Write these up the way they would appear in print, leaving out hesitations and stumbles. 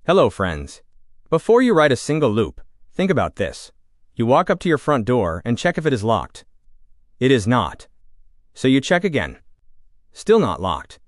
Hello friends. Before you write a single loop, think about this. You walk up to your front door and check if it is locked. It is not. So you check again. Still not locked.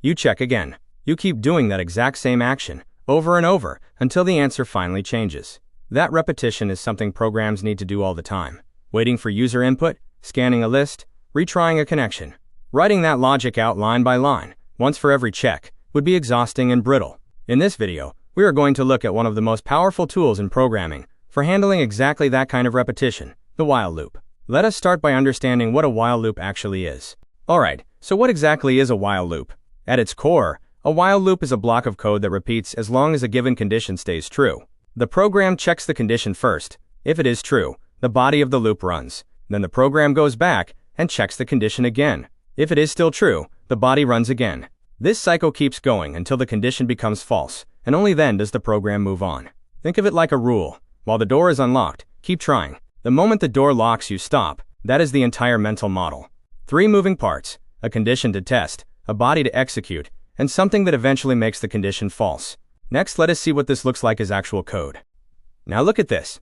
You check again. You keep doing that exact same action over and over until the answer finally changes. That repetition is something programs need to do all the time. Waiting for user input, scanning a list, retrying a connection. Writing that logic out line by line, once for every check, would be exhausting and brittle. In this video, we are going to look at one of the most powerful tools in programming for handling exactly that kind of repetition, the while loop. Let us start by understanding what a while loop actually is. Alright, so what exactly is a while loop? At its core, a while loop is a block of code that repeats as long as a given condition stays true. The program checks the condition first. If it is true, the body of the loop runs. Then the program goes back and checks the condition again. If it is still true, the body runs again. This cycle keeps going until the condition becomes false, and only then does the program move on. Think of it like a rule. While the door is unlocked, keep trying. The moment the door locks, you stop. That is the entire mental model. 3 moving parts: a condition to test, a body to execute, and something that eventually makes the condition false. Next, let us see what this looks like as actual code. Now look at this.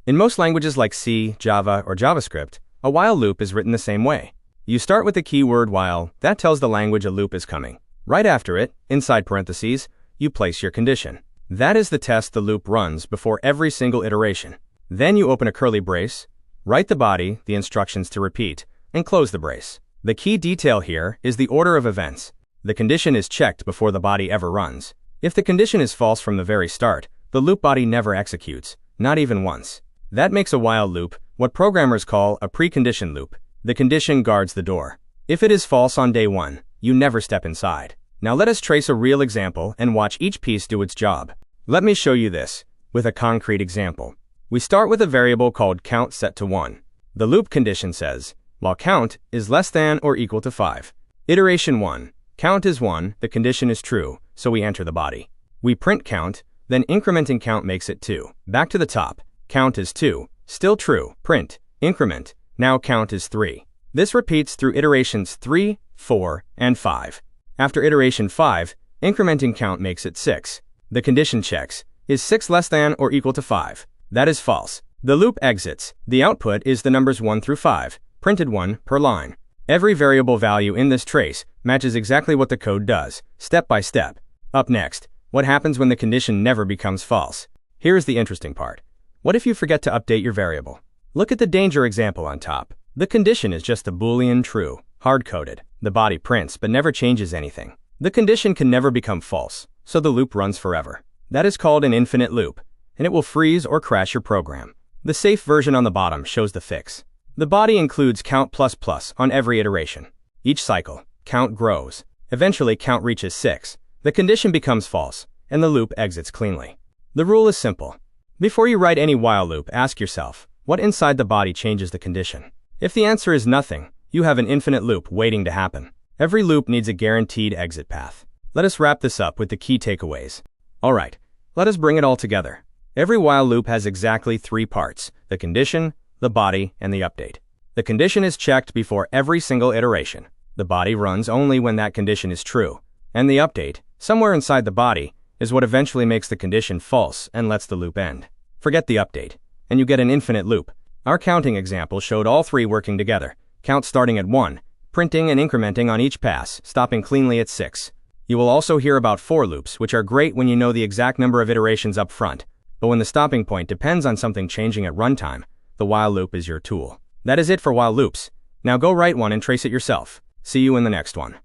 In most languages like C, Java, or JavaScript, a while loop is written the same way. You start with the keyword while. That tells the language a loop is coming. Right after it, inside parentheses, you place your condition. That is the test the loop runs before every single iteration. Then you open a curly brace, write the body, the instructions to repeat, and close the brace. The key detail here is the order of events. The condition is checked before the body ever runs. If the condition is false from the very start, the loop body never executes, not even once. That makes a while loop what programmers call a precondition loop. The condition guards the door. If it is false on day 1, you never step inside. Now let us trace a real example and watch each piece do its job. Let me show you this with a concrete example. We start with a variable called count set to 1. The loop condition says, while count is less than or equal to 5. Iteration 1. Count is 1, the condition is true, so we enter the body. We print count, then incrementing count makes it 2. Back to the top. Count is 2, still true, print, increment, now count is 3. This repeats through iterations 3, 4, and 5. After iteration 5, incrementing count makes it 6. The condition checks, is 6 less than or equal to 5? That is false. The loop exits. The output is the numbers 1 through 5, printed 1 per line. Every variable value in this trace matches exactly what the code does, step by step. Up next, what happens when the condition never becomes false? Here's the interesting part. What if you forget to update your variable? Look at the danger example on top. The condition is just a Boolean true, hard-coded. The body prints but never changes anything. The condition can never become false, so the loop runs forever. That is called an infinite loop, and it will freeze or crash your program. The safe version on the bottom shows the fix. The body includes count ++ on every iteration. Each cycle, count grows. Eventually, count reaches 6. The condition becomes false, and the loop exits cleanly. The rule is simple. Before you write any while loop, ask yourself, what inside the body changes the condition? If the answer is nothing, you have an infinite loop waiting to happen. Every loop needs a guaranteed exit path. Let us wrap this up with the key takeaways. Alright, let us bring it all together. Every while loop has exactly 3 parts: the condition, the body, and the update. The condition is checked before every single iteration. The body runs only when that condition is true. And the update, somewhere inside the body, is what eventually makes the condition false and lets the loop end. Forget the update, and you get an infinite loop. Our counting example showed all 3 working together. Count starting at 1, printing and incrementing on each pass, stopping cleanly at 6. You will also hear about for loops, which are great when you know the exact number of iterations up front. But when the stopping point depends on something changing at runtime, the while loop is your tool. That is it for while loops. Now go write one and trace it yourself. See you in the next one.